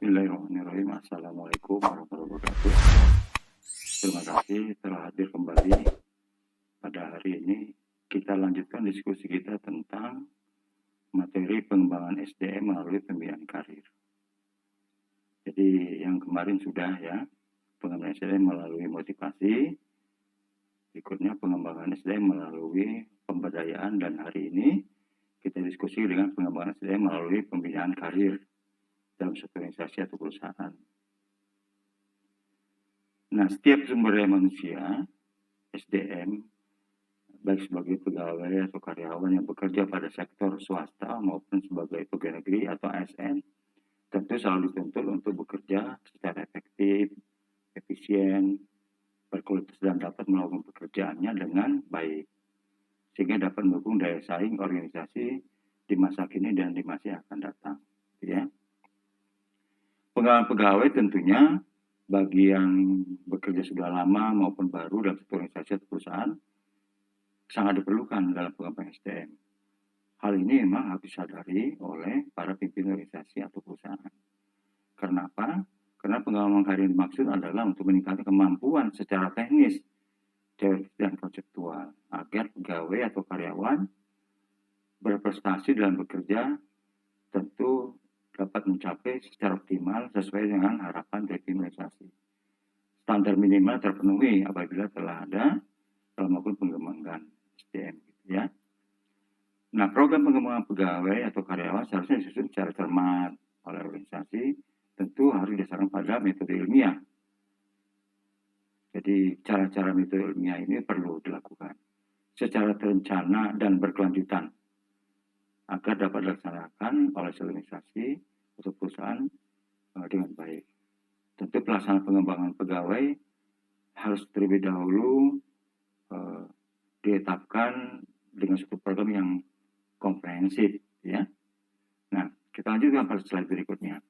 Bismillahirrahmanirrahim. Assalamualaikum warahmatullahi wabarakatuh. Terima kasih telah hadir kembali pada hari ini. Kita lanjutkan diskusi kita tentang materi pengembangan SDM melalui pembinaan karir. Jadi yang kemarin sudah ya, pengembangan SDM melalui motivasi. Berikutnya pengembangan SDM melalui pemberdayaan, dan hari ini kita diskusi dengan pengembangan SDM melalui pembinaan karir dalam suatu organisasi atau perusahaan. Nah, setiap sumber daya manusia, SDM, baik sebagai pegawai atau karyawan yang bekerja pada sektor swasta maupun sebagai pegawai negeri atau ASN, tentu selalu dituntut untuk bekerja secara efektif, efisien, berkualitas dan dapat melakukan pekerjaannya dengan baik, sehingga dapat mendukung daya saing organisasi di masa kini dan di masa yang akan datang. Ya. Pengalaman pegawai tentunya bagi yang bekerja sudah lama maupun baru dalam satu organisasi atau perusahaan sangat diperlukan dalam pengembangan SDM. Hal ini memang harus disadari oleh para pimpinan organisasi atau perusahaan. Karena apa? Karena pengembangan karir dimaksud adalah untuk meningkatkan kemampuan secara teknis, teoris dan konseptual agar pegawai atau karyawan berprestasi dalam bekerja tentu dapat mencapai secara optimal sesuai dengan harapan dari organisasi. Standar minimal terpenuhi apabila telah ada dalam melakukan pengembangan SDM. Ya. Nah, program pengembangan pegawai atau karyawan seharusnya disusun secara cermat oleh organisasi, tentu harus didasarkan pada metode ilmiah. Jadi cara-cara metode ilmiah ini perlu dilakukan secara terencana dan berkelanjutan agar dapat dilaksanakan oleh organisasi atau perusahaan dengan baik. Tentu pelaksanaan pengembangan pegawai harus terlebih dahulu ditetapkan dengan suatu program yang komprehensif. Ya. Nah, kita lanjutkan pada slide berikutnya.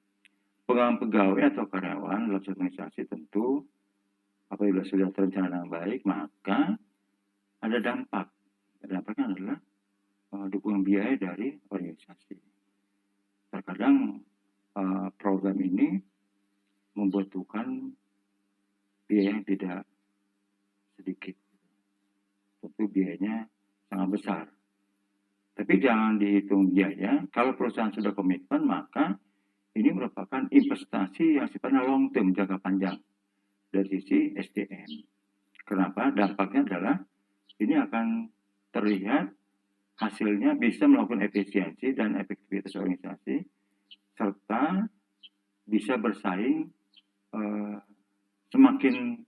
Pengembangan pegawai atau karyawan dalam suatu organisasi tentu apabila sudah terencana dengan baik, maka ada dampak. Dampaknya adalah dukungan biaya dari organisasi. Terkadang program ini membutuhkan biaya yang tidak sedikit. Tentu biayanya sangat besar. Tapi jangan dihitung biaya. Kalau perusahaan sudah komitmen, maka ini merupakan investasi yang sifatnya long term, jangka panjang dari sisi SDM. Kenapa? Dampaknya adalah ini akan terlihat hasilnya bisa melakukan efisiensi dan efektivitas organisasi, serta bisa bersaing semakin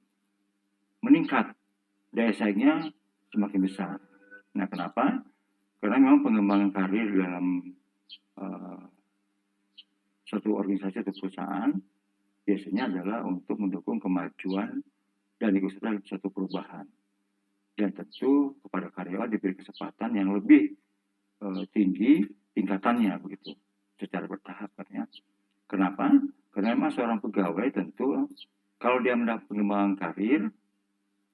meningkat, daya saingnya semakin besar. Nah, kenapa? Karena memang pengembangan karir dalam suatu organisasi atau perusahaan biasanya adalah untuk mendukung kemajuan dan ikut serta suatu perubahan. Dan tentu kepada karyawan diberi kesempatan yang lebih tinggi tingkatannya begitu, secara bertahap katanya. Kenapa? Karena memang seorang pegawai tentu kalau dia mendapat pengembangan karir,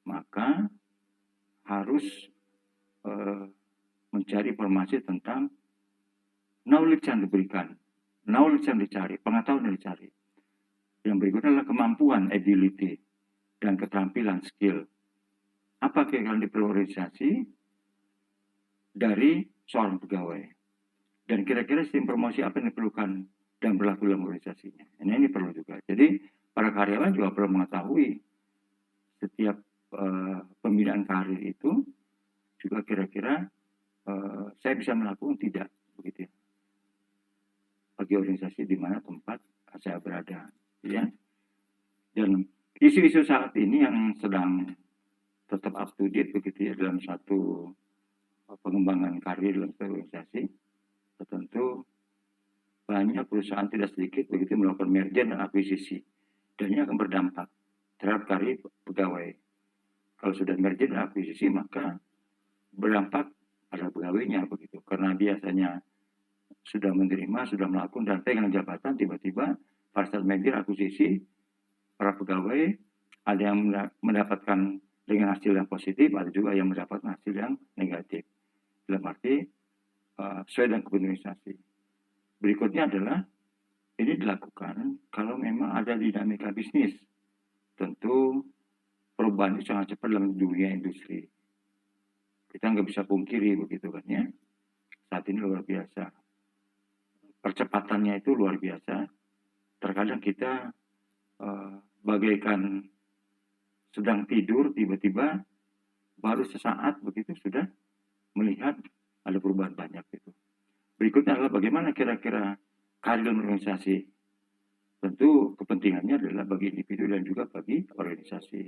maka harus mencari informasi tentang knowledge yang diberikan, knowledge yang dicari, pengetahuan yang dicari. Yang berikutnya adalah kemampuan, ability, dan keterampilan, skill. Apa yang diperlukan organisasi dari seorang pegawai, dan kira-kira sistem promosi apa yang diperlukan dan berlaku dalam organisasinya. Ini perlu juga. Jadi para karyawan juga perlu mengetahui setiap pembinaan karir itu juga kira-kira saya bisa melakukan tidak begitu ya, bagi organisasi di mana tempat saya berada. Ya. Dan isu-isu saat ini yang sedang tetap up to date begitu ya dalam satu pengembangan karir dalam organisasi, tentu banyak perusahaan tidak sedikit begitu melakukan merger dan akuisisi, dan ini akan berdampak terhadap karir pegawai. Kalau sudah merger dan akuisisi, maka berdampak pada pegawainya begitu, karena biasanya sudah menerima, sudah melakukan dan pegang jabatan, tiba-tiba pada saat merger akuisisi para pegawai ada yang mendapatkan dengan hasil yang positif, ada juga yang mendapatkan hasil yang negatif. Dalam arti sesuai dengan keputusan organisasi. Berikutnya adalah ini dilakukan kalau memang ada dinamika bisnis. Tentu perubahan itu sangat cepat dalam dunia industri. Kita nggak bisa pungkiri begitu kan ya. Saat ini luar biasa. Percepatannya itu luar biasa. Terkadang kita bagaikan sedang tidur, tiba-tiba baru sesaat begitu sudah melihat ada perubahan banyak gitu. Berikutnya adalah bagaimana kira-kira karir organisasi. Tentu kepentingannya adalah bagi individu dan juga bagi organisasi.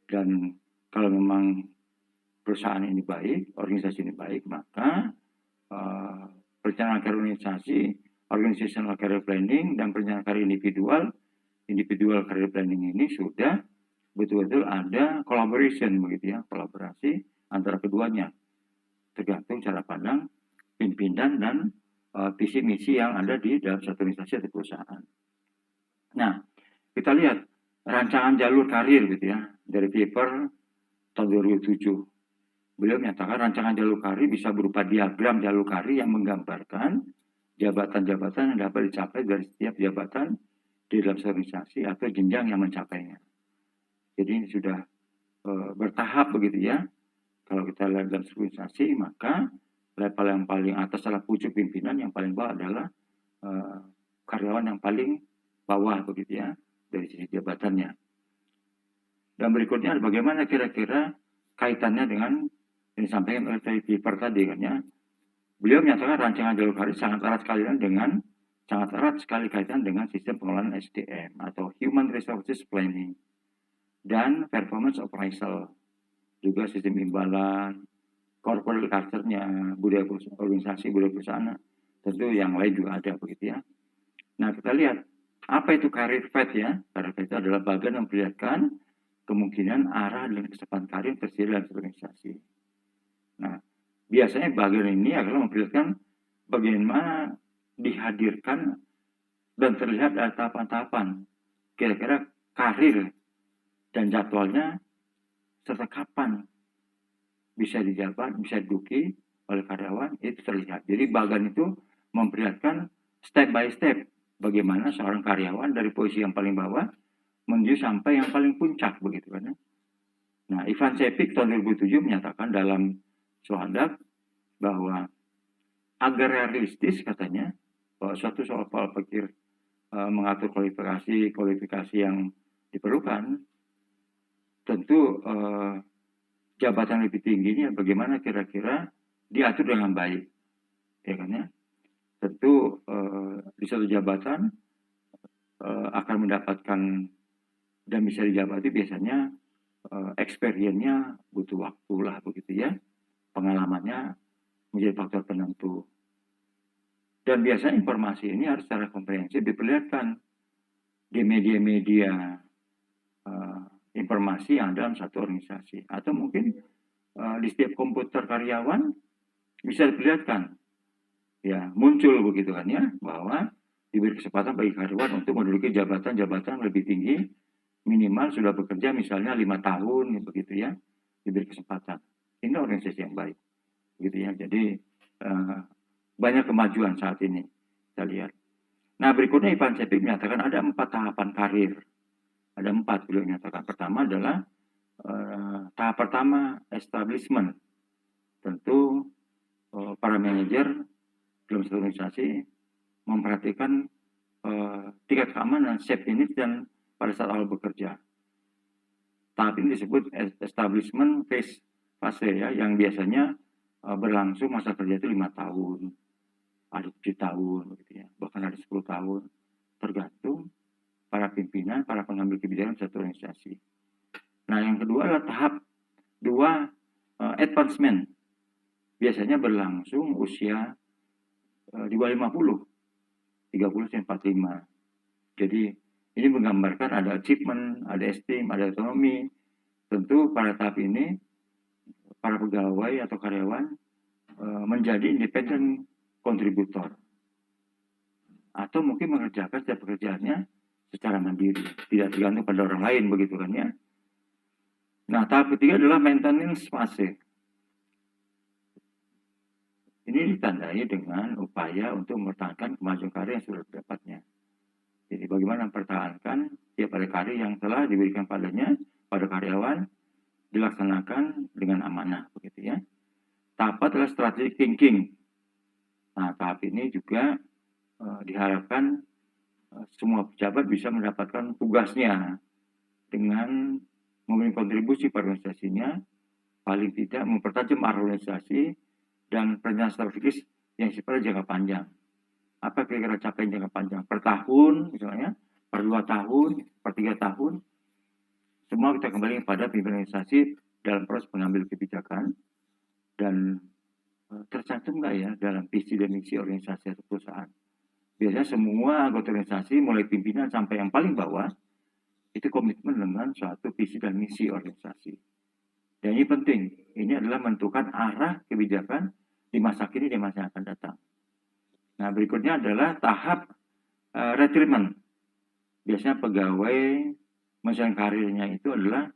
Dan kalau memang perusahaan ini baik, organisasi ini baik, maka perencanaan karir organisasi, organizational career planning, dan perencanaan karir individual career planning ini sudah betul-betul ada collaboration begitu ya, kolaborasi antara keduanya. Tergantung cara pandang pimpinan dan visi misi yang ada di dalam satu organisasi atau perusahaan. Nah, kita lihat rancangan jalur karir gitu ya, dari paper tahun 2007. Beliau menyatakan rancangan jalur karir bisa berupa diagram jalur karir yang menggambarkan jabatan-jabatan yang dapat dicapai dari setiap jabatan di dalam organisasi atau jenjang yang mencapainya. Jadi ini sudah bertahap begitu ya. Kalau kita lihat dalam organisasi, maka level yang paling atas adalah pucuk pimpinan, yang paling bawah adalah karyawan yang paling bawah begitu ya, dari sisi jabatannya. Dan berikutnya bagaimana kira-kira kaitannya dengan yang disampaikan oleh Piper tadi kan ya. Beliau menyatakan rancangan jalur karir sangat erat sekali kaitan dengan sistem pengelolaan SDM atau Human Resources Planning dan Performance Appraisal. Juga sistem imbalan, corporate culture-nya, budaya organisasi, budaya perusahaan, tentu yang lain juga ada begitu ya. Nah, kita lihat apa itu career path ya. Career path itu adalah bagian yang memperlihatkan kemungkinan arah dan kesempatan karir tersedia dalam organisasi. Nah, biasanya bagian ini adalah memperlihatkan bagaimana dihadirkan dan terlihat ada tahapan-tahapan kira-kira karir dan jadwalnya serta kapan bisa dijabat, bisa diduduki oleh karyawan, itu terlihat. Jadi bagian itu memperlihatkan step by step bagaimana seorang karyawan dari posisi yang paling bawah menuju sampai yang paling puncak begitu kan. Nah, Ivan Cepik tahun 2007 menyatakan dalam Sohadak bahwa agar realistis katanya bahwa suatu soal pola pikir mengatur kualifikasi yang diperlukan, tentu jabatan lebih tinggi ini bagaimana kira-kira diatur dengan baik, ya kan ya. Tentu di suatu jabatan akan mendapatkan dan bisa dijabati biasanya experience-nya butuh waktu lah begitu ya, pengalamannya menjadi faktor penentu. Dan biasanya informasi ini harus secara komprehensif diperlihatkan di media-media informasi yang ada dalam satu organisasi. Atau mungkin di setiap komputer karyawan bisa diperlihatkan. Ya, muncul begitu kan ya, bahwa diberi kesempatan bagi karyawan untuk menduduki jabatan-jabatan lebih tinggi, minimal sudah bekerja misalnya 5 tahun begitu ya, diberi kesempatan. Ini organisasi yang baik. Gitu ya. Jadi banyak kemajuan saat ini kita lihat. Nah, berikutnya Ivan Cepik menyatakan ada 4 tahapan karir. Ada 4 beliau menyatakan. Pertama adalah tahap pertama establishment. Tentu para manajer dalam satu organisasi memperhatikan tingkat keamanan, safety net dan pada saat awal bekerja. Tahap ini disebut establishment fase ya, yang biasanya berlangsung masa kerja itu 5 tahun, ada 7 tahun, gitu ya, bahkan ada 10 tahun, tergantung para pimpinan, para pengambil kebijakan satu organisasi. Nah, yang kedua adalah tahap 2 advancement, biasanya berlangsung usia di bawah 50, 30-45. Jadi ini menggambarkan ada achievement, ada esteem, ada otonomi. Tentu pada tahap ini para pegawai atau karyawan menjadi independent kontributor atau mungkin mengerjakan setiap pekerjaannya secara mandiri, tidak tergantung pada orang lain begitu kan ya. Nah, tahap ketiga adalah maintenance fase. Ini ditandai dengan upaya untuk mempertahankan kemajuan karir yang sudah didapatnya. Jadi bagaimana mempertahankan tiap ada karya yang telah diberikan padanya, pada karyawan, dilaksanakan dengan amanah, begitu ya. Tahap adalah strategic thinking. Nah, tahap ini juga diharapkan semua pejabat bisa mendapatkan tugasnya dengan memberi kontribusi pada organisasinya, paling tidak mempertajam arah organisasi dan perencanaan strategis yang sifatnya jangka panjang. Apa kira-kira capaian jangka panjang? Per tahun misalnya, per 2 tahun, per 3 tahun, semua kita kembali pada pimpinan organisasi dalam proses pengambil kebijakan dan tercantum nggak ya dalam visi dan misi organisasi atau perusahaan. Biasanya semua anggota organisasi, mulai pimpinan sampai yang paling bawah, itu komitmen dengan suatu visi dan misi organisasi. Dan ini penting, ini adalah menentukan arah kebijakan di masa kini dan masa yang akan datang. Nah, berikutnya adalah tahap retirement. Biasanya pegawai menyelesaikan karirnya itu adalah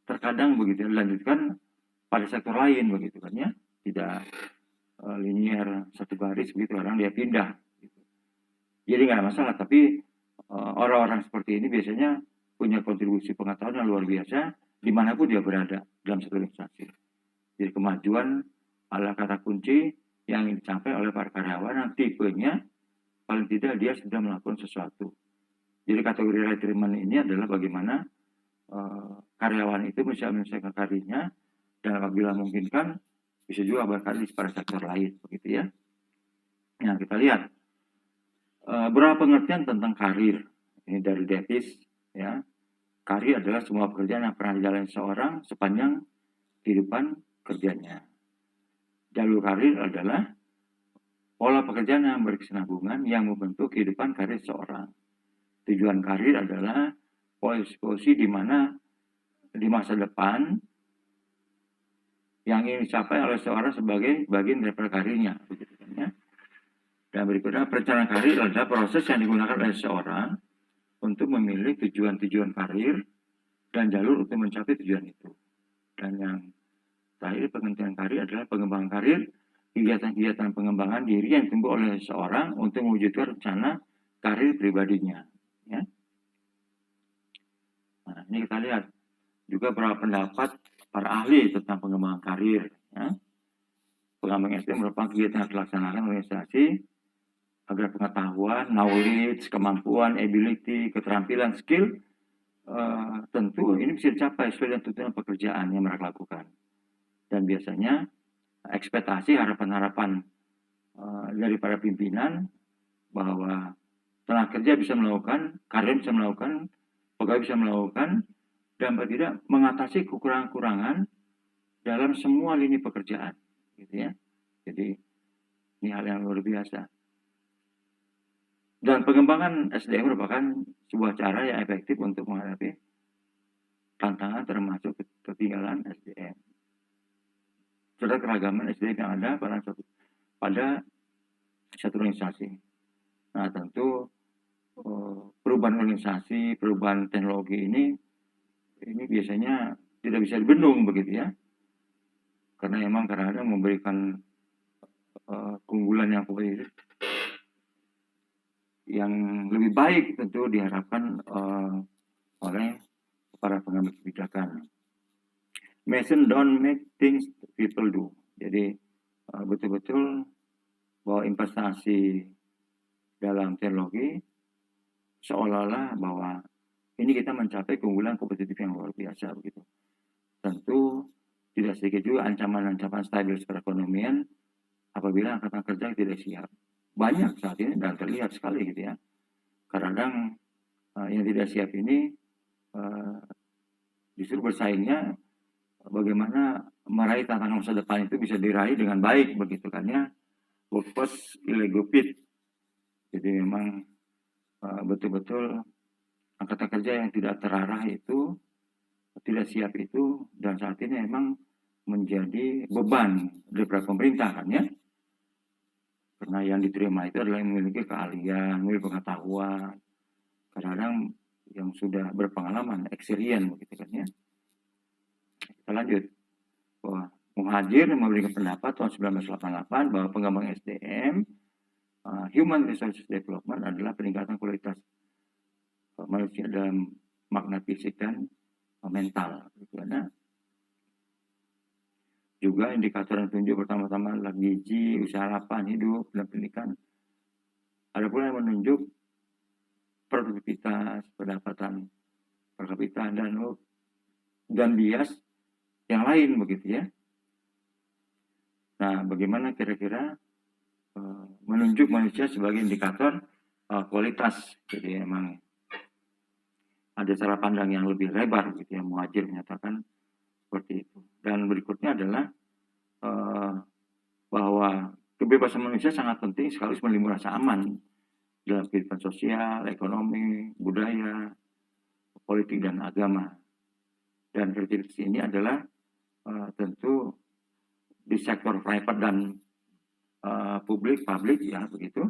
terkadang begitu dilanjutkan pada sektor lain begitu kan ya, tidak linear satu garis begitu, orang dia pindah gitu. Jadi nggak ada masalah, tapi orang-orang seperti ini biasanya punya kontribusi pengetahuan yang luar biasa dimanapun dia berada dalam satu organisasi. Jadi kemajuan adalah kata kunci yang dicapai oleh para karyawan yang tipenya paling tidak dia sudah melakukan sesuatu. Jadi kategori retirement ini adalah bagaimana karyawan itu bisa menyelesaikan karirnya dan apabila memungkinkan bisa juga berkarir pada sektor lain, begitu ya. Nah, kita lihat berapa pengertian tentang karir. Ini dari Davis, ya. Karir adalah semua pekerjaan yang pernah dijalani seorang sepanjang kehidupan kerjanya. Jalur karir adalah pola pekerjaan yang berkesinambungan yang membentuk kehidupan karir seorang. Tujuan karir adalah posisi di mana di masa depan yang ingin dicapai oleh seorang sebagai bagian dari karirnya. Ya. Dan berikutnya, perencanaan karir adalah proses yang digunakan oleh seorang untuk memilih tujuan-tujuan karir dan jalur untuk mencapai tujuan itu. Dan yang terakhir, pengertian karir adalah pengembangan karir, kegiatan-kegiatan pengembangan diri yang tumbuh oleh seorang untuk mewujudkan rencana karir pribadinya. Ya. Nah, ini kita lihat juga beberapa pendapat para ahli tentang pengembangan karir. Ya. Pengembangan SDM merupakan kegiatan yang dilaksanakan organisasi agar pengetahuan, knowledge, kemampuan, ability, keterampilan, skill, tentu ini bisa dicapai sesuai dengan tuntutan pekerjaan yang mereka lakukan. Dan biasanya ekspektasi, harapan-harapan dari para pimpinan bahwa tenaga kerja bisa melakukan, karyawan bisa melakukan, pegawai bisa melakukan, dan tidak mengatasi kekurangan-kekurangan dalam semua lini pekerjaan, gitu ya. Jadi ini hal yang luar biasa. Dan pengembangan SDM merupakan sebuah cara yang efektif untuk menghadapi tantangan termasuk ketinggalan SDM. Serta keragaman SDM yang ada pada satu organisasi. Nah, tentu perubahan organisasi, perubahan teknologi ini biasanya tidak bisa dibendung begitu ya. Karena memang kadang-kadang memberikan keunggulan yang kompetitif yang lebih baik tentu diharapkan oleh para pengambil kebijakan. Mason don't make things people do. Jadi betul-betul bahwa investasi dalam teknologi seolah-olah bahwa ini kita mencapai keunggulan kompetitif yang luar biasa begitu. Tentu tidak sedikit juga ancaman-ancaman stabilitas perekonomian apabila angkatan kerja tidak siap. Banyak saat ini dan terlihat sekali gitu ya. Kadang yang tidak siap ini justru bersaingnya bagaimana meraih tantangan masa depan itu bisa diraih dengan baik begitu kan ya. Workforce illegopit. Jadi memang betul-betul angkatan kerja yang tidak terarah itu, tidak siap itu, dan saat ini memang menjadi beban dari pemerintah kan ya. Karena yang diterima itu adalah yang memiliki keahlian, memiliki pengetahuan, kadang-kadang yang sudah berpengalaman, experience begitu kan ya. Kita lanjut. Bahwa Muhajir memberikan pendapat tahun 1988 bahwa pengembangan SDM Human Resources Development adalah peningkatan kualitas manusia dalam makna fisik dan mental. Karena juga indikator yang tunjuk pertama-tama adalah gizi, usaha harapan hidup, dan pendidikan. Ada pula yang menunjuk produktivitas, pendapatan per kapita, dan bias yang lain begitu ya. Nah, bagaimana kira-kira menunjuk manusia sebagai indikator kualitas? Jadi emang ada cara pandang yang lebih lebar gitu ya, Muhajir menyatakan seperti itu. Dan berikutnya adalah bahwa kebebasan manusia sangat penting sekaligus melindungi rasa aman dalam kehidupan sosial, ekonomi, budaya, politik, dan agama. Dan kritik ini adalah tentu di sektor private dan publik ya begitu,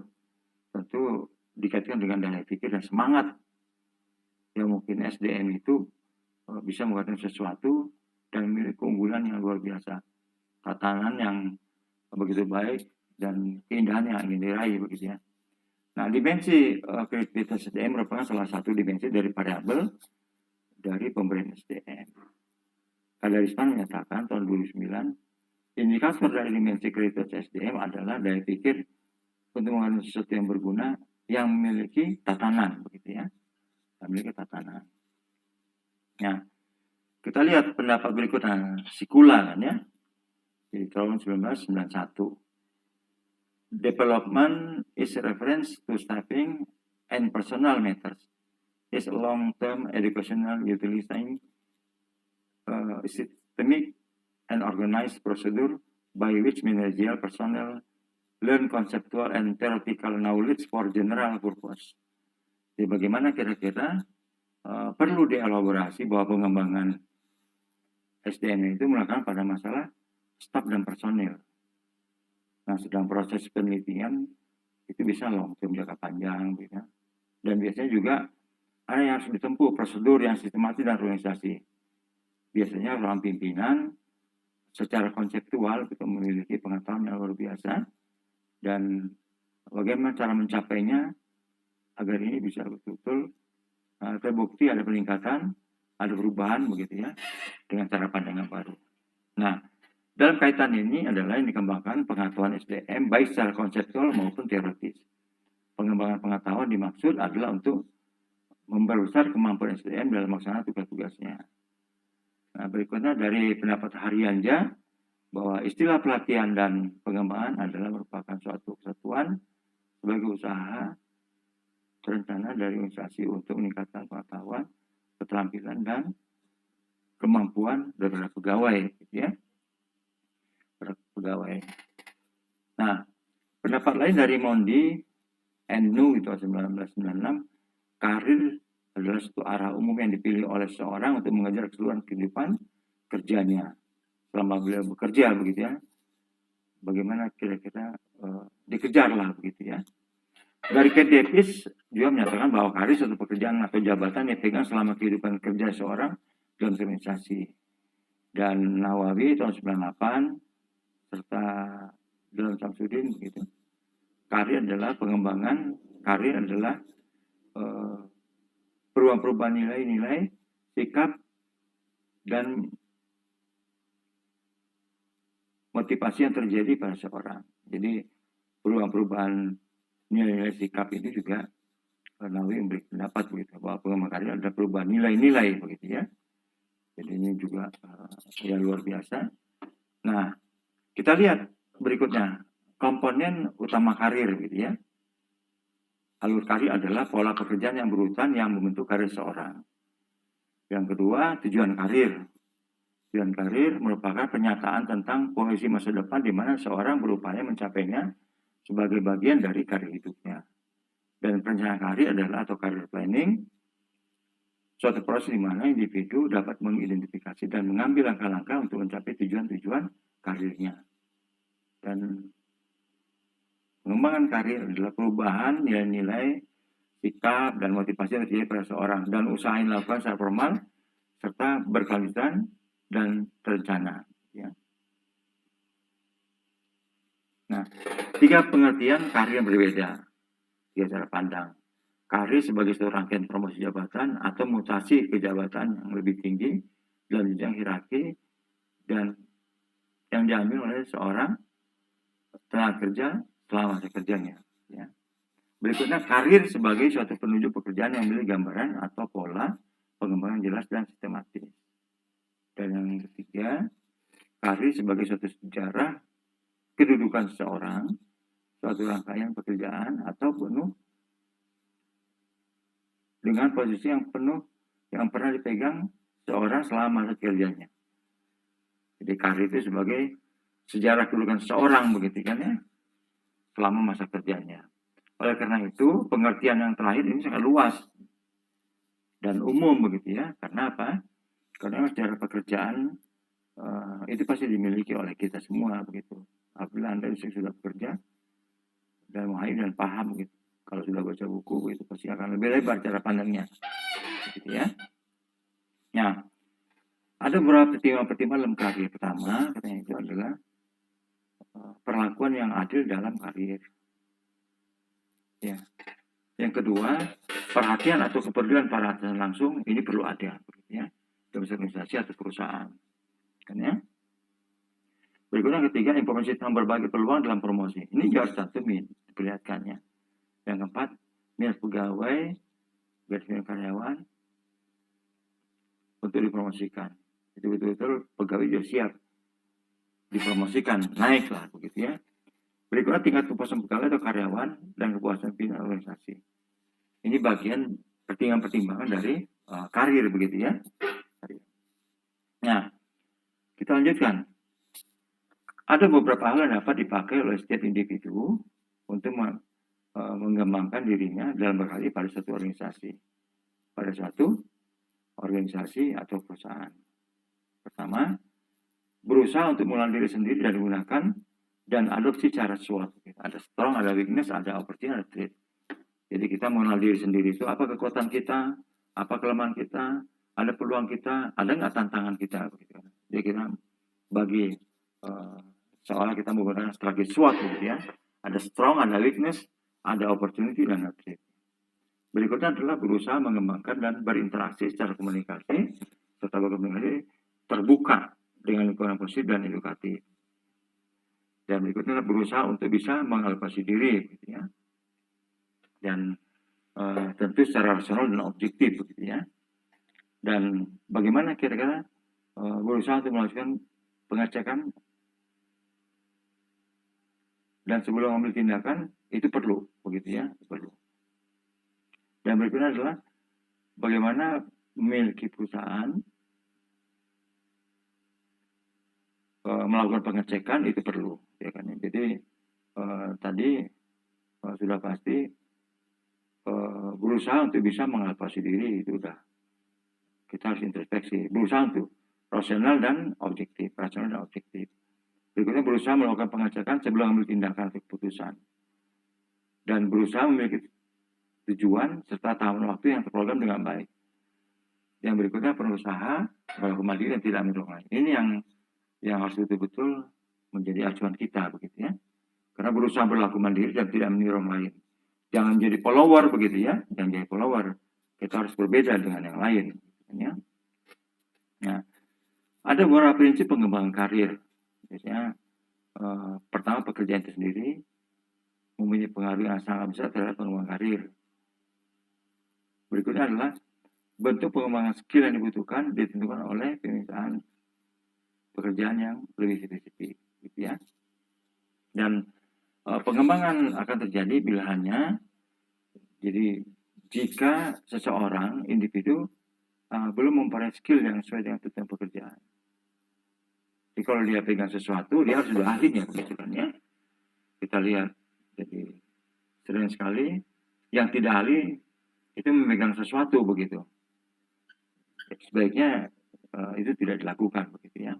tentu dikaitkan dengan daya pikir dan semangat yang mungkin SDM itu bisa mengatakan sesuatu dan memiliki keunggulan yang luar biasa, tatanan yang begitu baik dan keindahan yang ingin diraih begitu ya. Nah, dimensi kreativitas SDM merupakan salah satu dimensi dari variabel dari pemberian SDM. Kadarisman menyatakan tahun 2009 indikator dari dimensi kreativitas SDM adalah daya pikir untuk menghasilkan sesuatu yang berguna yang memiliki tatanan begitu ya. Memiliki tatanan. Nah, kita lihat pendapat berikutnya Sikula kan ya. Di tahun 1991. Development is reference to staffing and personal matters. Is a long-term educational utilizing systemic and organized procedure by which managerial personnel learn conceptual and theoretical knowledge for general purpose. Jadi bagaimana kira-kira perlu dielaborasi bahwa pengembangan SDM itu melakukan pada masalah staf dan personil. Nah, sedang proses penelitian itu bisa long term jangka panjang, gitu. Dan biasanya juga ada yang harus ditempuh prosedur yang sistematis dan organisasi. Biasanya ruang pimpinan secara konseptual kita memiliki pengetahuan yang luar biasa dan bagaimana cara mencapainya agar ini bisa betul-betul terbukti ada peningkatan, ada perubahan begitu ya dengan cara pandang yang baru. Nah, dalam kaitan ini adalah yang dikembangkan pengetahuan SDM baik secara konseptual maupun teoritis. Pengembangan pengetahuan dimaksud adalah untuk memperbesar kemampuan SDM dalam melaksanakan tugas-tugasnya. Nah, berikutnya dari pendapat Haryanja bahwa istilah pelatihan dan pengembangan adalah merupakan suatu kesatuan sebagai usaha terencana dari organisasi untuk meningkatkan pengetahuan, keterampilan, dan kemampuan dari pegawai, gitu ya. Pegawai. Nah, pendapat lain dari Mondi and New itu 1996, karir adalah suatu arah umum yang dipilih oleh seseorang untuk mengejar keseluruhan kehidupan kerjanya. Selama beliau bekerja begitu ya. Bagaimana kira-kira dikejarlah begitu ya. Dari Kate Davis juga menyatakan bahwa karir suatu pekerjaan atau jabatan yang dipegang selama kehidupan kerja seorang dalam organisasi. Dan Nawawi tahun 98 serta dalam Samsudin begitu. Karir adalah pengembangan, karir adalah perubahan-perubahan nilai-nilai, sikap, dan motivasi yang terjadi pada seorang. Jadi perubahan-perubahan nilai-nilai sikap itu juga Nawawi memberi pendapat begitu bahwa pengembangan karir adalah perubahan nilai-nilai begitu ya. Jadi ini juga yang luar biasa. Nah, kita lihat berikutnya komponen utama karir gitu ya. Alur karir adalah pola pekerjaan yang berurutan yang membentuk karir seorang. Yang kedua, tujuan karir. Tujuan karir merupakan pernyataan tentang kondisi masa depan di mana seorang berupaya mencapainya sebagai bagian dari karir hidupnya. Dan perencanaan karir adalah atau karir planning, suatu proses di mana individu dapat mengidentifikasi dan mengambil langkah-langkah untuk mencapai tujuan-tujuan karirnya. Dan pengembangan karir adalah perubahan nilai-nilai, sikap, dan motivasi yang terjadi pada seorang dan usaha yang dilakukan secara formal serta berkelanjutan dan terencana. Ya. Nah, 3 pengertian karir yang berbeda. 3 cara pandang. Karir sebagai suatu rangkaian promosi jabatan atau mutasi ke jabatan yang lebih tinggi dalam jenjang hierarki dan yang diambil oleh seorang tenaga kerja selama masa kerjanya. Ya. Berikutnya, karir sebagai suatu penunjuk pekerjaan yang memiliki gambaran atau pola pengembangan jelas dan sistematis. Dan yang ketiga, karir sebagai suatu sejarah kedudukan seseorang, suatu rangkaian pekerjaan atau penuh dengan posisi yang penuh yang pernah dipegang seorang selama masa kerjanya. Jadi karir itu sebagai sejarah kedudukan seseorang begitu kan ya, selama masa kerjanya. Oleh karena itu, pengertian yang terakhir ini sangat luas dan umum begitu ya. Karena apa? Karena sejarah pekerjaan itu pasti dimiliki oleh kita semua begitu. Apabila Anda sudah bekerja dan memahami dan paham gitu. Kalau sudah baca buku itu pasti akan lebih lebar cara pandangnya. Gitu ya. Nah, ada beberapa pertimbangan dalam karir. Pertama, katanya itu adalah perlakuan yang adil dalam karir. Ya. Yang kedua, perhatian atau kepedulian para atasan langsung ini perlu ada, ya, dalam organisasi atau perusahaan. Kan ya? Berikutnya yang ketiga, informasi tentang berbagai peluang dalam promosi. Ini juga harus cantumin, diperlihatkannya. Yang keempat, minat pegawai, garis minat karyawan untuk dipromosikan. Itu betul-betul pegawai juga siap dipromosikan, naiklah begitu ya. Berikutnya tingkat kepuasan pegawai atau karyawan dan kepuasan pimpinan organisasi. Ini bagian pertimbangan dari karir begitu ya. Nah, kita lanjutkan. Ada beberapa hal yang dapat dipakai oleh setiap individu untuk mengembangkan dirinya dalam berkarir pada suatu organisasi. Pada suatu organisasi atau perusahaan. Pertama, berusaha untuk mengenal diri sendiri dan menggunakan dan adopsi cara sesuatu. Ada strong, ada weakness, ada opportunity, ada threat. Jadi kita mengenal diri sendiri itu apa kekuatan kita, apa kelemahan kita, ada peluang kita, ada nggak tantangan kita. Jadi kita bagi seolah kita menggunakan strategi SWOT gitu ya. Ada strong, ada weakness, ada opportunity, dan ada threat. Berikutnya adalah berusaha mengembangkan dan berinteraksi secara komunikasi serta berkomunikasi terbuka dengan lingkungan positif dan edukatif. Dan berikutnya adalah berusaha untuk bisa mengevaluasi diri gitu ya. Dan tentu secara rasional dan objektif begitu ya. Dan bagaimana kira-kira berusaha untuk melakukan pengecekan dan sebelum mengambil tindakan itu perlu begitu ya, perlu. Dan berikutnya adalah bagaimana memiliki perusahaan melakukan pengecekan itu perlu ya kan. Jadi tadi sudah pasti berusaha untuk bisa mengevaluasi diri itu udah kita harus introspeksi, berusaha untuk rasional dan objektif, Berikutnya berusaha melakukan pengecekan sebelum mengambil tindakan atau keputusan. Dan berusaha memiliki tujuan serta tahapan waktu yang terprogram dengan baik. Yang berikutnya berusaha melakukan mandiri dan tidak mendorong. Ini yang harus betul-betul menjadi acuan kita begitu ya. Karena berusaha berlaku mandiri dan tidak meniru orang lain. Jangan jadi follower begitu ya. Jangan jadi follower. Kita harus berbeda dengan yang lain. Ya. Nah, ada beberapa prinsip pengembangan karir. Biasanya pertama pekerjaan itu sendiri mempunyai pengaruh yang sangat besar terhadap pengembangan karir. Berikutnya adalah bentuk pengembangan skill yang dibutuhkan ditentukan oleh permintaan pekerjaan yang lebih spesifik, gitu ya. Dan pengembangan akan terjadi bila hanya jadi jika seseorang individu belum memperoleh skill yang sesuai dengan tuntutan pekerjaan. Jadi kalau dia pegang sesuatu, dia harus sudah ahlinya, begitu kan ya. Kita lihat, jadi sering sekali yang tidak ahli itu memegang sesuatu begitu. Sebaiknya itu tidak dilakukan begitu ya.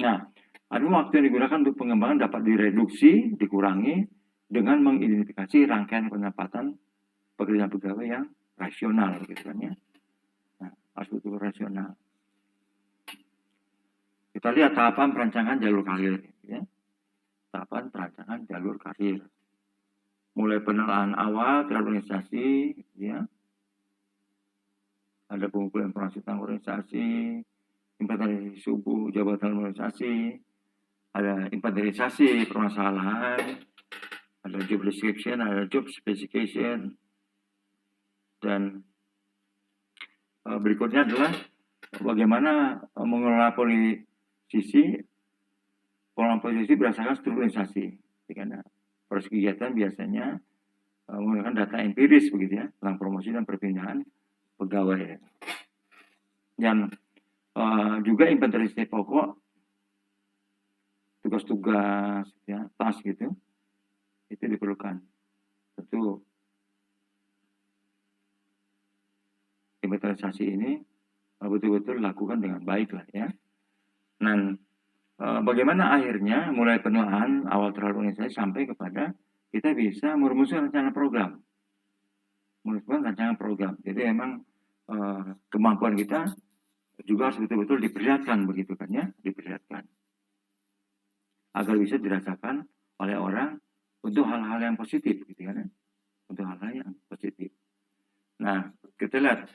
Nah, ada waktu yang digunakan untuk pengembangan dapat direduksi, dikurangi dengan mengidentifikasi rangkaian penempatan pekerjaan pegawai yang rasional begitu kan ya. Nah, harus betul rasional. Kita lihat tahapan perancangan jalur karir ya. tahapan perancangan jalur karir. Mulai penelaan awal terhadap organisasi, ya, ada pengumpulan informasi tentang organisasi, inventarisasi subuh jabatan organisasi, ada inventarisasi permasalahan, ada job description, ada job specification, dan berikutnya adalah bagaimana mengelola posisi berdasarkan struktur organisasi. Karena proses kegiatan biasanya menggunakan data empiris begitu ya tentang promosi dan perpindahan pegawai. Dan juga inventarisasi pokok, tugas-tugas, ya, task gitu, itu diperlukan. Tentu inventarisasi ini betul-betul dilakukan dengan baik lah ya. Dan bagaimana akhirnya mulai penelaan awal terhadap organisasi sampai kepada kita bisa merumuskan rencana program. Jadi memang kemampuan kita juga harus betul-betul diperlihatkan begitu kan ya, diperlihatkan. Agar bisa dirasakan oleh orang untuk hal-hal yang positif gitu kan ya. Untuk hal-hal yang positif. Nah, kita lihat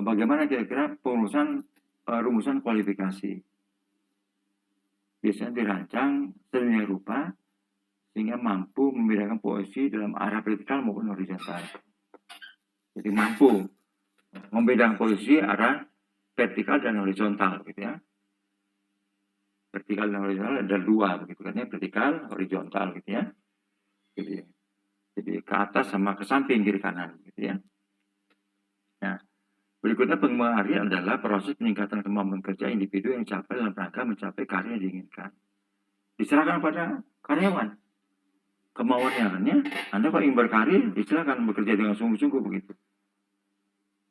bagaimana kira-kira rumusan kualifikasi. Biasanya dirancang sedemikian rupa sehingga mampu membedakan posisi dalam arah vertikal maupun horizontal. Jadi mampu membedakan posisi arah vertikal dan horizontal gitu ya. Vertikal dan horizontal ada dua begitu kan ya, vertikal, horizontal gitu ya. Jadi ke atas sama ke samping kiri kanan gitu ya. Nah, berikutnya pengembangan karir adalah proses peningkatan kemampuan kerja individu yang dicapai dalam rangka mencapai karir yang diinginkan. Diserahkan pada karyawan. Kemauannya kan ya, Anda kalau ingin berkarir, silakan bekerja dengan sungguh-sungguh begitu.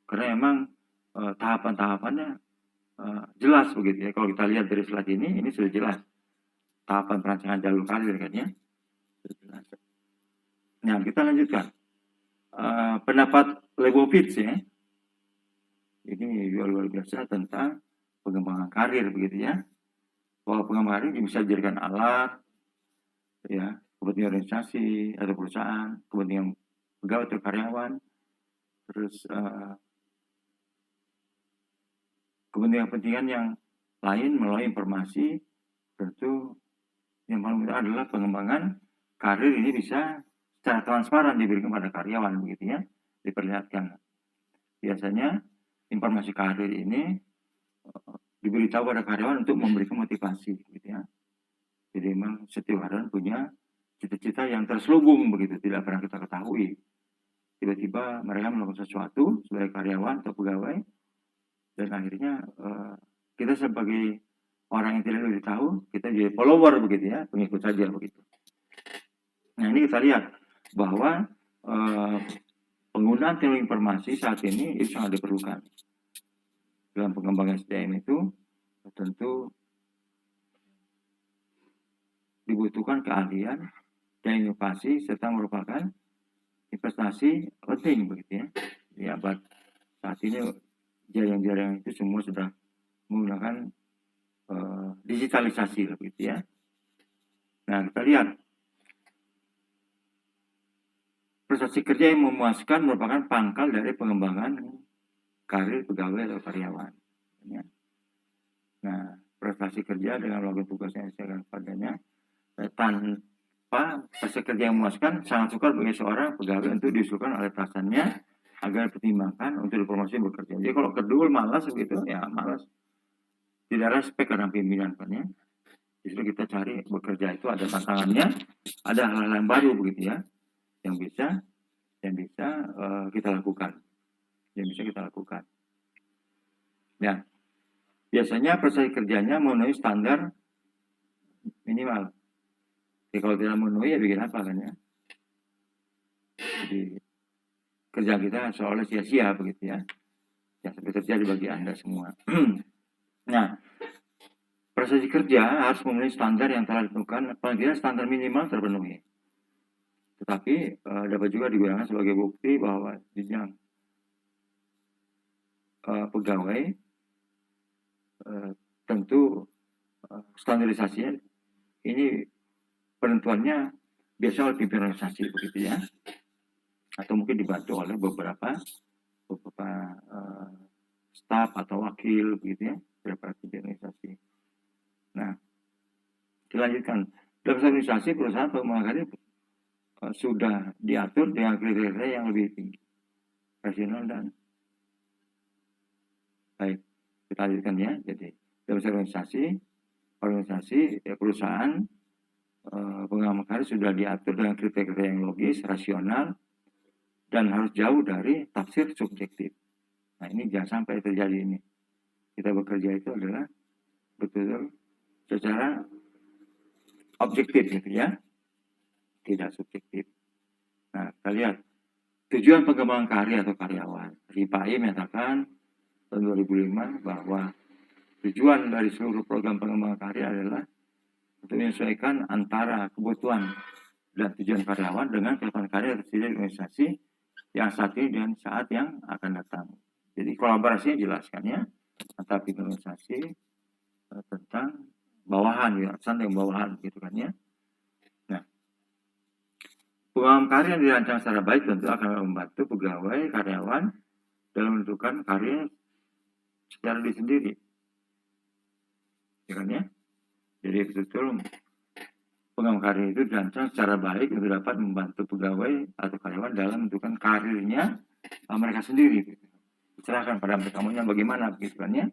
Karena memang tahapan-tahapannya jelas begitu ya. Kalau kita lihat dari slide ini sudah jelas. Tahapan perancangan jalur karir kan ya. Nah, kita lanjutkan. Pendapat Lebowitz ya. Ini luar biasa tentang pengembangan karir begitu ya. Bahwa pengembangan karir bisa dijadikan alat ya, kepentingan organisasi atau perusahaan, kepentingan pegawai atau karyawan, terus kepentingan-kepentingan yang lain melalui informasi. Tentu yang paling penting adalah pengembangan karir ini bisa secara transparan diberikan kepada karyawan begitu ya, diperlihatkan. Biasanya informasi karir ini diberitahu pada karyawan untuk memberikan motivasi gitu ya. Jadi memang setiap karyawan punya cita-cita yang terselubung begitu, tidak pernah kita ketahui. Tiba-tiba mereka melakukan sesuatu sebagai karyawan atau pegawai, dan akhirnya kita sebagai orang yang tidak diberitahu, kita jadi follower begitu ya, pengikut saja begitu. Nah, ini kita lihat bahwa penggunaan teknologi informasi saat ini itu sangat diperlukan. Dalam pengembangan SDM itu tentu dibutuhkan keahlian dan inovasi serta merupakan investasi penting begitu ya. Di abad saat ini jaringan-jaringan itu semua sudah menggunakan digitalisasi begitu ya. Nah, kita lihat prestasi kerja yang memuaskan merupakan pangkal dari pengembangan karir pegawai atau karyawan. Ya. Nah, prestasi kerja dengan melakukan tugasnya yang padanya tanpa prestasi kerja yang memuaskan sangat sukar bagi seorang pegawai untuk diusulkan oleh atasannya agar pertimbangkan untuk dipromosi bekerja. Jadi kalau kedul malas begitu ya malas, tidak respect karena pimpinan kan ya. Justru kita cari bekerja itu ada tantangannya, ada hal-hal yang baru begitu ya, yang bisa kita lakukan. Nah, biasanya prestasi kerjanya memenuhi standar minimal. Jadi kalau tidak memenuhi ya bikin apa kan ya? Jadi kerja kita seolah sia-sia begitu ya. Ya seperti terjadi bagi Anda semua. Nah, prestasi kerja harus memenuhi standar yang telah ditentukan, paling tidak standar minimal terpenuhi. Tetapi dapat juga digunakan sebagai bukti bahwa jenjang pegawai tentu standarisasinya ini penentuannya biasa oleh pimpinan organisasi begitu ya, atau mungkin dibantu oleh beberapa staf atau wakil begitu ya, beberapa pimpinan organisasi. Nah, dilanjutkan dalam organisasi perusahaan pengembangan karya sudah diatur dengan kriteria yang lebih tinggi, rasional dan baik. Kita lanjutkan ya. Jadi dalam organisasi perusahaan pengembangan karya sudah diatur dengan kriteria yang logis, rasional, dan harus jauh dari tafsir subjektif. Nah, ini jangan sampai terjadi ini. Kita bekerja itu adalah betul-betul secara objektif gitu ya, tidak subjektif. Nah, kita lihat tujuan pengembangan karya atau karyawan. RIPAI menyatakan tahun 2005 bahwa tujuan dari seluruh program pengembangan karya adalah untuk menyesuaikan antara kebutuhan dan tujuan karyawan dengan kebutuhan karya tersedia di organisasi yang saat ini dan saat yang akan datang. Jadi kolaborasinya jelaskan ya, antara organisasi tentang bawahan ya, atasan yang bawahan gitu kan ya. Nah, pengembangan karya yang dirancang secara baik tentu akan membantu pegawai karyawan dalam menentukan karya secara diri sendiri. Ya kan ya? Jadi betul-betul pengembangan karya itu dirancang secara baik untuk dapat membantu pegawai atau karyawan dalam menentukan karirnya mereka sendiri. Gitu. Diserahkan pada mereka maunya bagaimana begitu kan ya.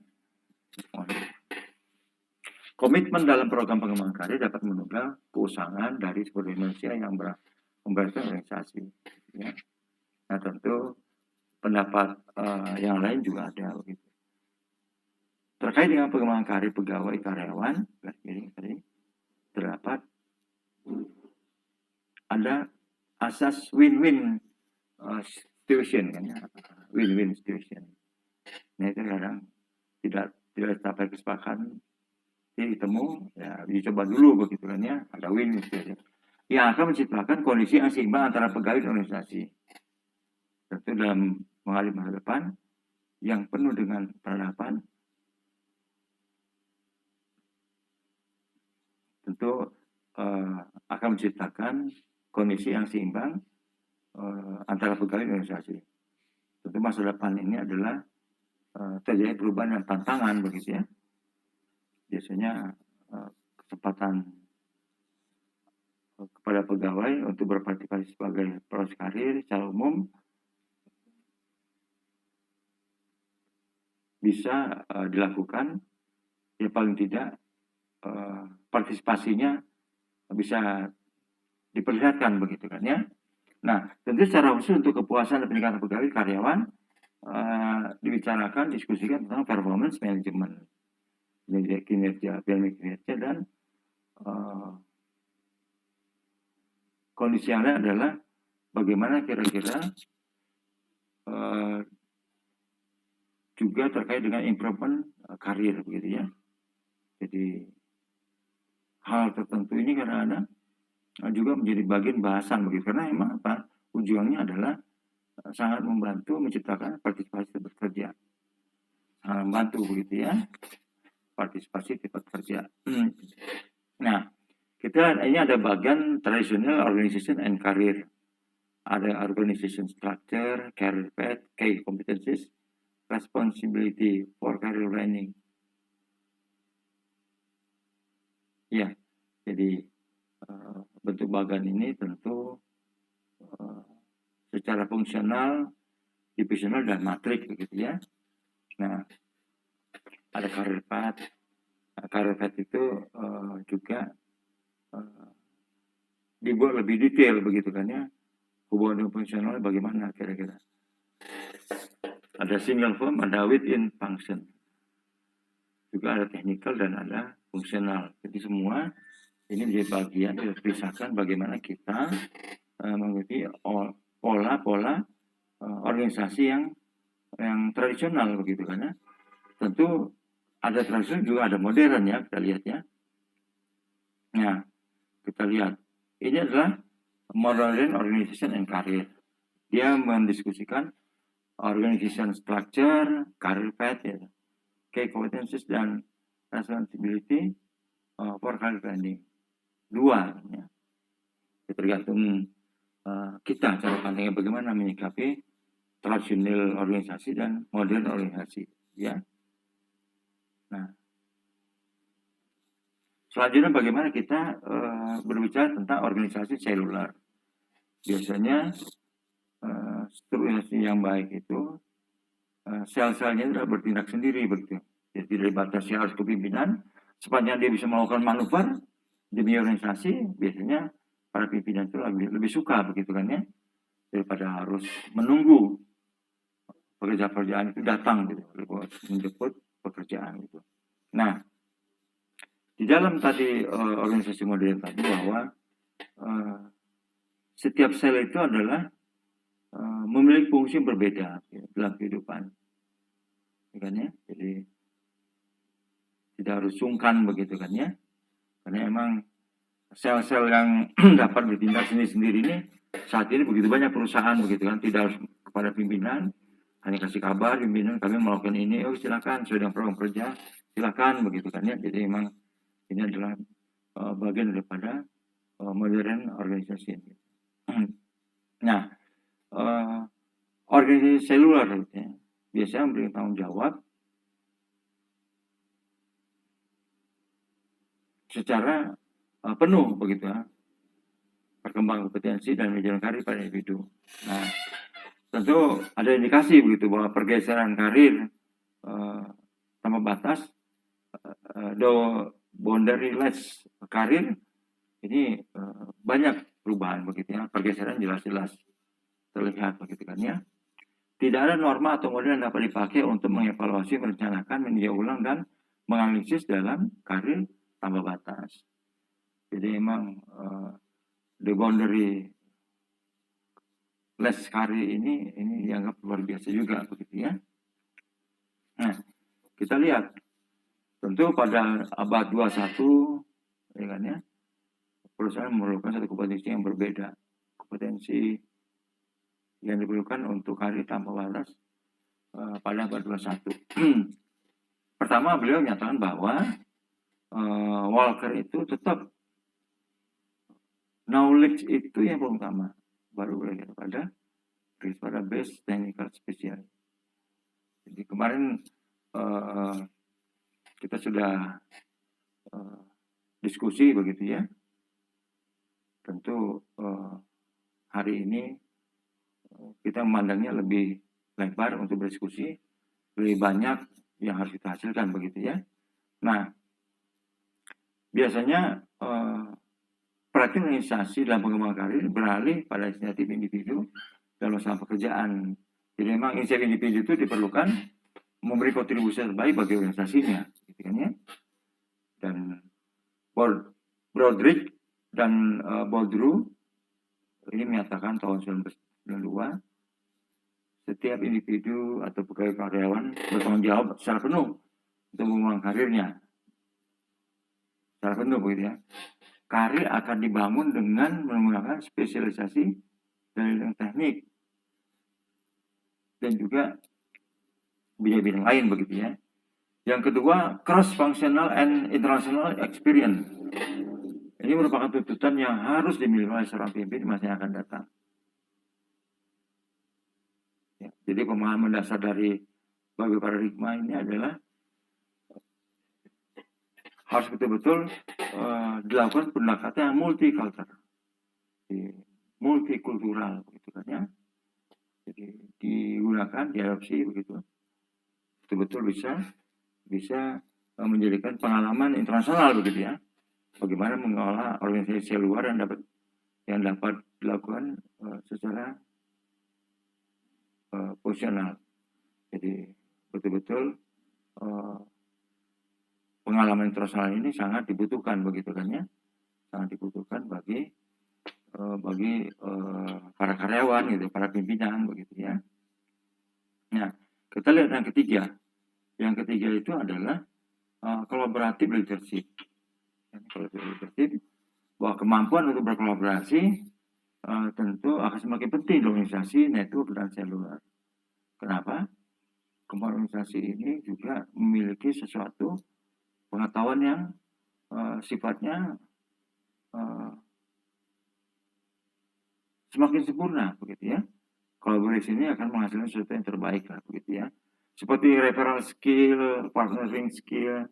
Komitmen dalam program pengembangan karya dapat menunggang keusahaan dari seluruh manusia yang memberangkatkan organisasi. Ya. Nah tentu pendapat yang lain juga ada begitu. Terkait dengan pengembangan karya pegawai karyawan, tadi terdapat ada asas win-win situation kan ya, win-win situation. Nah itu kadang tidak sampai kesepakatan, ditemu ya dicoba dulu begitu kan ya, ada win-win situation yang akan menciptakan kondisi yang seimbang antara pegawai dan organisasi. Tentu dalam menghadapi masa depan yang penuh dengan peradaban, tentu akan menciptakan kondisi yang seimbang antara pegawai dan organisasi. Tentu masa depan ini adalah terjadi perubahan dan tantangan begitu ya. Biasanya kesempatan kepada pegawai untuk berpartisipasi sebagai proses karir secara umum bisa dilakukan ya, paling tidak partisipasinya bisa diperlihatkan begitu kan ya. Nah tentu secara khusus untuk kepuasan dan peningkatan pegawai karyawan dibicarakan, diskusikan tentang performance management, kinerja dan kondisi yang lain adalah bagaimana kira-kira juga terkait dengan improvement karir begitu ya. Jadi hal tertentu ini kadang-kadang juga menjadi bagian bahasan begitu, karena emang apa ujungnya adalah sangat membantu menciptakan partisipasi bekerja, sangat membantu begitu ya, partisipasi tempat kerja. Nah kita ini ada bagian traditional organization and career, ada organization structure, career path, key competencies, responsibility for career planning. Ya, jadi bentuk bagian ini tentu secara fungsional, divisional dan matrik begitu ya. Nah, ada career path. Career path itu juga dibuat lebih detail begitu kan ya. Hubungan fungsional bagaimana kira-kira. Ada single form, ada within function. Juga ada technical dan ada fungsional. Jadi semua ini menjadi bagian dipisahkan bagaimana kita mengikuti pola-pola organisasi yang tradisional begitu kan ya. Tentu ada tradisional juga ada modern ya, kita lihat ya. Nah, kita lihat ini adalah modern organization and career. Dia mendiskusikan organization structure, career path ya, key competencies dan responsibility for career planning. Dua ya. tergantung kita cara pandangnya bagaimana menyikapi tradisional organisasi dan modern organisasi, ya. Nah, selanjutnya bagaimana kita berbicara tentang organisasi seluler. Biasanya strukturasi yang baik itu sel-selnya sudah bertindak sendiri begitu. Jadi tidak dibatasi harus kepimpinan, sepanjang dia bisa melakukan manuver demi organisasi, biasanya para pimpinan itu lebih suka begitu kan ya, daripada harus menunggu pekerjaan-pekerjaan itu datang gitu, menjemput pekerjaan gitu. Nah, di dalam tadi organisasi modern tadi bahwa setiap sel itu adalah memiliki fungsi yang berbeda ya, dalam kehidupan, kan ya. Jadi tidak harus sungkan begitu kan ya, karena emang sel-sel yang dapat bertindak sendiri-sendiri ini saat ini begitu banyak perusahaan begitu kan, tidak harus kepada pimpinan, hanya kasih kabar pimpinan kami melakukan ini, oh silakan sesuai dengan program kerja silakan begitu kan ya. Jadi memang ini adalah bagian daripada modern organisasi. Nah, organisasi seluler ya, biasanya memberi tanggung jawab secara penuh begitu ya, perkembangan kompetensi dan menjalankan karir pada individu. Nah, tentu ada indikasi begitu bahwa pergeseran karir tanpa batas, boundaryless karir ini banyak perubahan begitu ya, pergeseran jelas-jelas terlihat begitu kan ya. Tidak ada norma atau model yang dapat dipakai untuk mengevaluasi, merencanakan, meninjau ulang dan menganalisis dalam karir tanpa batas. Jadi memang the boundary less karir ini dianggap luar biasa juga begitu ya. Nah, kita lihat tentu pada abad 21 ya kan ya, perusahaan memerlukan satu kompetensi yang berbeda, kompetensi yang diperlukan untuk karir tanpa batas pada abad 21. Pertama, beliau menyatakan bahwa Walker itu tetap knowledge itu yang paling utama, baru belajar pada base technical special. Jadi kemarin kita sudah diskusi begitu ya. Tentu hari ini kita memandangnya lebih lebar untuk berdiskusi, lebih banyak yang harus kita hasilkan begitu ya. Nah, biasanya praktik organisasi dalam pengembangan karir beralih pada inisiatif individu dalam usaha pekerjaan. Jadi memang inisiatif individu itu diperlukan memberi kontribusi terbaik bagi organisasinya, gitu kan ya. Dan Broderick dan Boudreau ini menyatakan tahun 1992 setiap individu atau pegawai karyawan bertanggung jawab secara penuh untuk mengembangkan karirnya secara penuh begitu ya. Karir akan dibangun dengan menggunakan spesialisasi dan bidang teknik dan juga bidang-bidang lain begitu ya. Yang kedua, cross functional and international experience. Ini merupakan tuntutan yang harus dimiliki oleh seorang pemimpin di masa yang akan datang. Ya, jadi pemahaman dasar dari bagi paradigma ini adalah harus betul-betul dilakukan pendekatan yang multikultural begitu kan ya. Jadi digunakan, diadopsi begitu, betul-betul bisa menjadikan pengalaman internasional begitu ya. Bagaimana mengelola organisasi luar yang dapat dilakukan secara profesional. Jadi betul-betul pengalaman internasional ini sangat dibutuhkan begitu kan ya, sangat dibutuhkan bagi para karyawan gitu, para pimpinan begitu ya. Nah, kita lihat yang ketiga. Yang ketiga itu adalah collaborative leadership. Collaborative leadership, bahwa kemampuan untuk berkolaborasi tentu akan semakin penting di organisasi, network, dan seluler. Kenapa? Kemampuan organisasi ini juga memiliki sesuatu pengetahuan yang sifatnya semakin sempurna begitu ya. Kolaborasi ini akan menghasilkan sesuatu yang terbaik lah begitu ya. Seperti referral skill, partnering skill,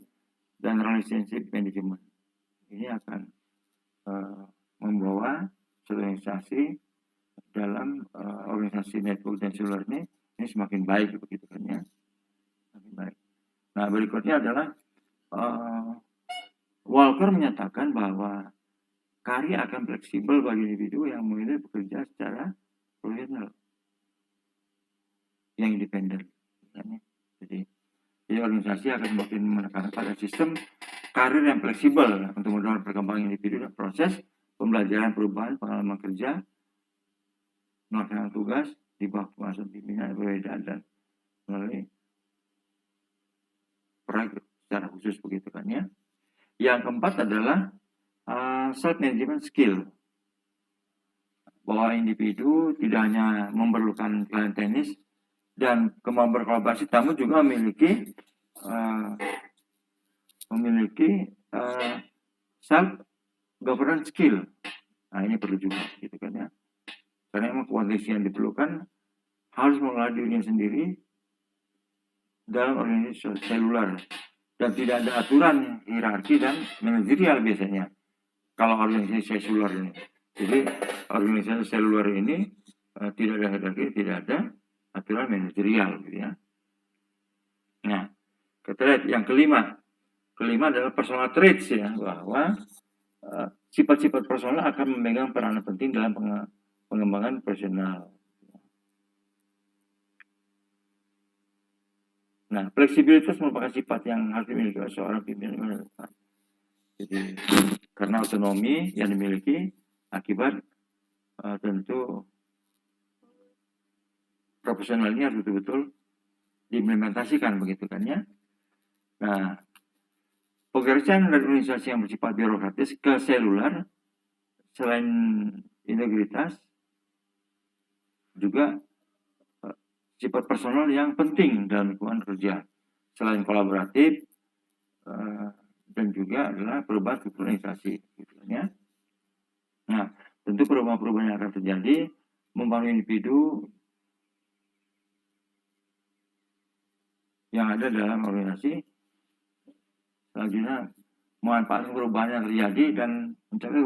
dan relationship management. Ini akan membawa organisasi dalam organisasi network dan seluler ini semakin baik begitu kan ya. Semakin baik. Nah, berikutnya adalah Walker menyatakan bahwa karya akan fleksibel bagi individu yang memilih bekerja secara profesional yang independen. Jadi organisasi akan semakin menekankan pada sistem karir yang fleksibel untuk mendorong perkembangan individu dan proses pembelajaran perubahan pengalaman kerja, melaksanakan tugas di bawah pengawasan pimpinan berbeda dan melalui proyek secara khusus begitu kan ya. Yang keempat adalah self management skill, bahwa individu tidak hanya memerlukan klien teknis dan kemampuan berkolaborasi, namun juga memiliki self governance skill. Nah, ini perlu juga gitu kan ya. Karena memang kondisi yang diperlukan harus mengelola dirinya sendiri dalam organisasi seluler dan tidak ada aturan hierarki dan manajerial biasanya kalau organisasi seluler ini. Jadi organisasi seluler ini tidak ada hierarki, tidak ada aturan manajerial gitu ya. Nah, kita lihat yang kelima adalah personal traits ya, bahwa sifat-sifat personal akan memegang peranan penting dalam pengembangan profesional. Nah, fleksibilitas merupakan sifat yang harus dimiliki oleh seorang pimpinan. Jadi, karena otonomi yang dimiliki akibat tentu profesionalnya harus betul-betul diimplementasikan begitu kan ya. Nah, pekerjaan dari organisasi yang bersifat birokratis ke seluler selain integritas juga sifat personal yang penting dalam lingkungan kerja selain kolaboratif dan juga adalah perubahan struktur organisasi gitu ya. Nah, tentu perubahan-perubahan yang akan terjadi membangun individu yang ada dalam organisasi selanjutnya memanfaatkan perubahan yang terjadi dan mencapai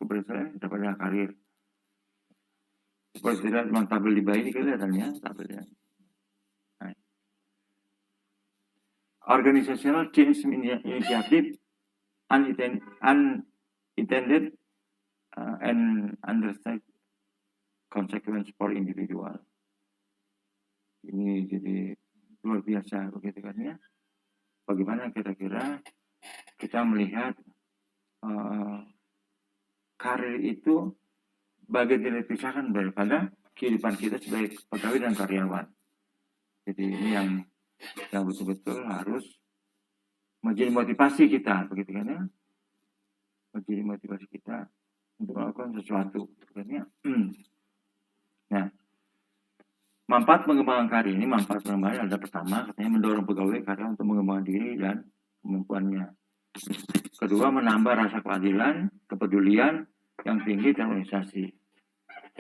keberhasilan daripada karir. Seperti tidak tabel di bawah ini kelihatannya tabelnya. Nah. Organizational change initiative unintended and understated consequence for individual. Ini jadi luar biasa begitu kan ya. Bagaimana kira-kira kita melihat karir itu bagian tidak dipisahkan daripada kehidupan kita sebagai pegawai dan karyawan. Jadi ini yang betul-betul harus menjadi motivasi kita, begitu kan ya? Menjadi motivasi kita untuk melakukan sesuatu, kan ya? Nah, manfaat pengembangan karir ini, manfaat pengembangan ada pertama, katanya mendorong pegawai karyawan untuk mengembangkan diri dan kemampuannya. Kedua, menambah rasa keadilan, kepedulian yang tinggi dalam organisasi.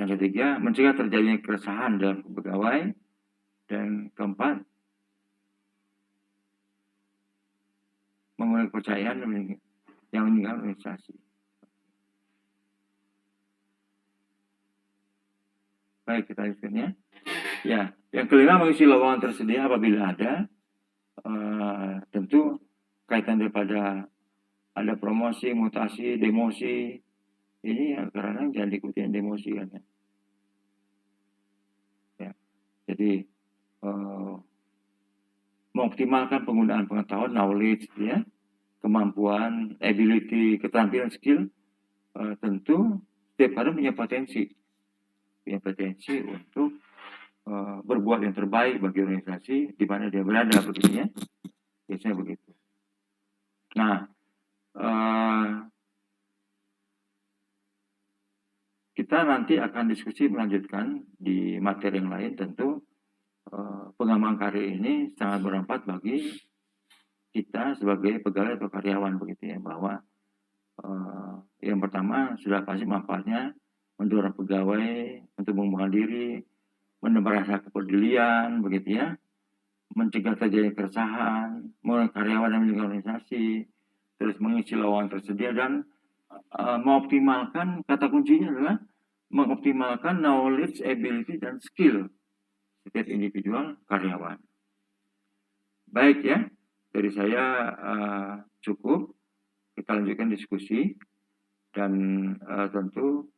Yang ketiga, mencegah terjadinya keresahan dalam pegawai. Dan keempat, mengurangi kepercayaan yang meninggalkan organisasi. Baik, kita lanjutkan ya. Ya, yang kelima, mengisi lowongan tersedia apabila ada. Tentu kaitan daripada ada promosi, mutasi, demosi. Ini ya, karena jangan diikuti demosi kan ya. Ya, jadi mengoptimalkan penggunaan pengetahuan, knowledge, ya, kemampuan, ability, keterampilan, skill, tentu setiap hari punya potensi untuk berbuat yang terbaik bagi organisasi di mana dia berada, begini ya, biasanya begitu. Nah, kita nanti akan diskusi melanjutkan di materi yang lain. Tentu pengembangan karir ini sangat bermanfaat bagi kita sebagai pegawai atau karyawan begitu ya, bahwa yang pertama sudah pasti manfaatnya mendorong pegawai untuk mengembangkan diri, menambah rasa kepedulian, begitu ya, mencegah terjadinya keresahan, mengurangi karyawan dan menjaga organisasi, terus mengisi lowongan tersedia dan mengoptimalkan, kata kuncinya adalah mengoptimalkan knowledge, ability, dan skill setiap individual karyawan. Baik ya, dari saya cukup. Kita lanjutkan diskusi dan tentu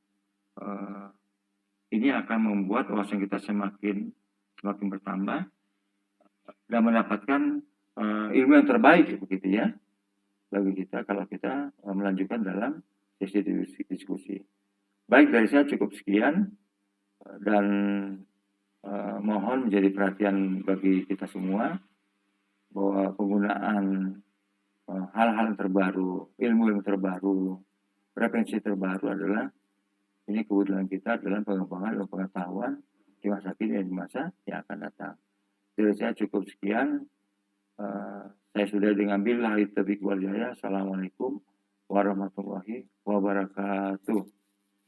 ini akan membuat wawasan kita semakin bertambah dan mendapatkan ilmu yang terbaik begitu ya bagi kita kalau kita melanjutkan dalam sesi diskusi. Baik, dari saya cukup sekian dan mohon menjadi perhatian bagi kita semua bahwa penggunaan hal-hal terbaru, ilmu terbaru, referensi terbaru adalah ini kebutuhan kita dalam pengembangan ilmu pengetahuan di masa kini dan di masa yang akan datang. Dari saya cukup sekian. Saya sudah mengambil hal itu. Assalamualaikum warahmatullahi wabarakatuh.